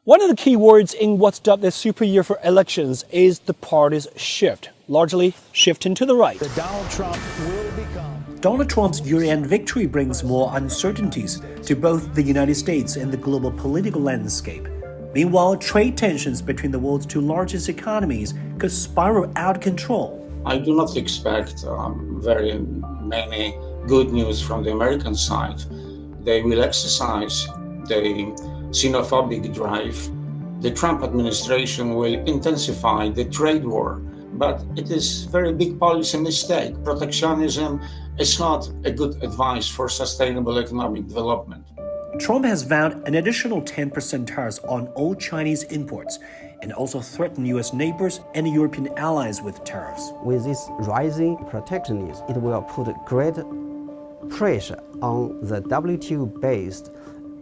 One of the key words in what's dubbed the super year for elections is the party's shift, largely shifting to the right. Donald Trump's year-end victory brings more uncertainties to both the United States and the global political landscape. Meanwhile, trade tensions between the world's two largest economies could spiral out of control. I do not expect very many good news from the American side. They will exercise the xenophobic drive. The Trump administration will intensify the trade war, but it is a very big policy mistake. Protectionism is not a good advice for sustainable economic development. Trump has vowed an additional 10% tariffs on all Chinese imports and also threatened U.S. neighbors and European allies with tariffs. With this rising protectionism, it will put great pressure on the WTO-based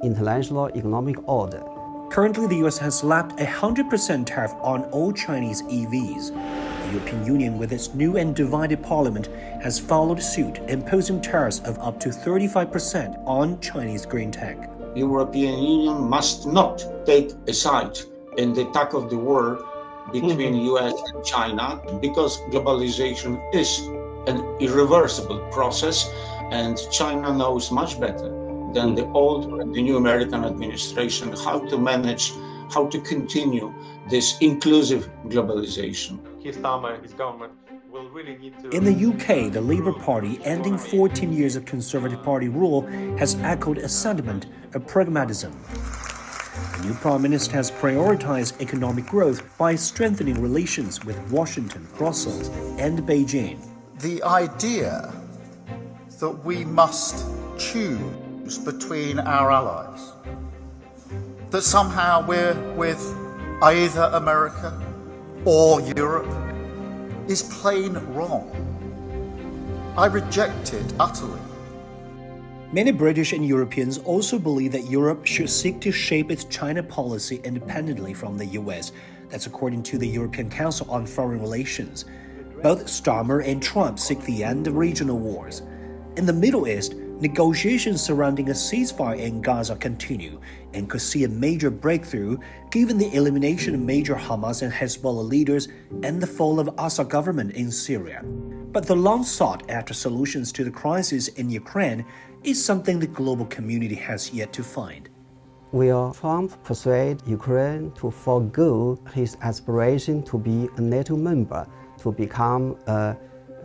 international economic order. Currently, the U.S. has slapped a 100% tariff on all Chinese EVs. The European Union, with its new and divided parliament, has followed suit, imposing tariffs of up to 35% on Chinese green tech. The European Union must not take a side in the tug of the war between U.S. and China, because globalization is an irreversible process, and China knows much better than the old and the new American administration how to manage, how to continue this inclusive globalization. His government will really need to... In the UK, the Labour Party, ending 14 years of Conservative Party rule, has echoed a sentiment of pragmatism. The new Prime Minister has prioritized economic growth by strengthening relations with Washington, Brussels, and Beijing. The idea that we must choose between our allies, that somehow we're with either America or Europe, is plain wrong. I reject it utterly. Many British and Europeans also believe that Europe should seek to shape its China policy independently from the US. That's according to the European Council on Foreign Relations. Both Starmer and Trump seek the end of regional wars. In the Middle East, negotiations surrounding a ceasefire in Gaza continue and could see a major breakthrough given the elimination of major Hamas and Hezbollah leaders and the fall of Assad government in Syria. But the long sought after solutions to the crisis in Ukraine is something the global community has yet to find. Will Trump persuade Ukraine to forego his aspiration to be a NATO member, to become a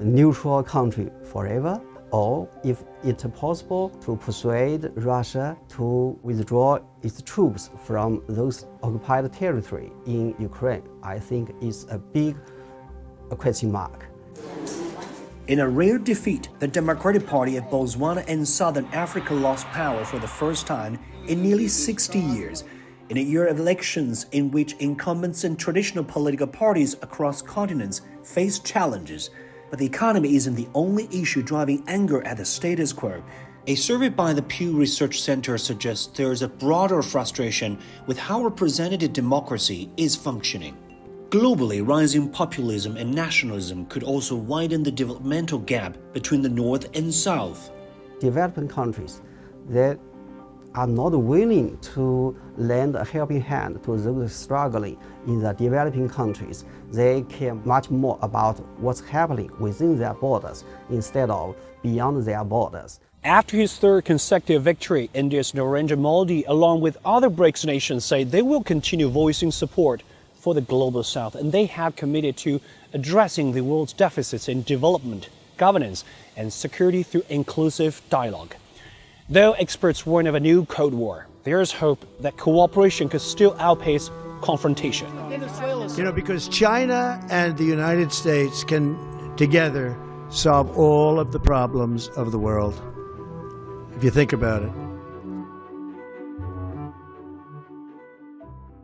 neutral country forever? Or, if it's possible, to persuade Russia to withdraw its troops from those occupied territory in Ukraine, I think is a big question mark. In a rare defeat, the Democratic Party of Botswana and Southern Africa lost power for the first time in nearly 60 years, in a year of elections in which incumbents and traditional political parties across continents face challenges. But the economy isn't the only issue driving anger at the status quo. A survey by the Pew Research Center suggests there is a broader frustration with how representative democracy is functioning. Globally, rising populism and nationalism could also widen the developmental gap between the North and South. Developing countries, they are not willing to lend a helping hand to those struggling in the developing countries. They care much more about what's happening within their borders instead of beyond their borders. After his third consecutive victory, India's Narendra Modi, along with other BRICS nations, say they will continue voicing support for the Global South, and they have committed to addressing the world's deficits in development, governance, and security through inclusive dialogue. Though experts warn of a new Cold War, there is hope that cooperation could still outpace confrontation. Because China and the United States can together solve all of the problems of the world, if you think about it.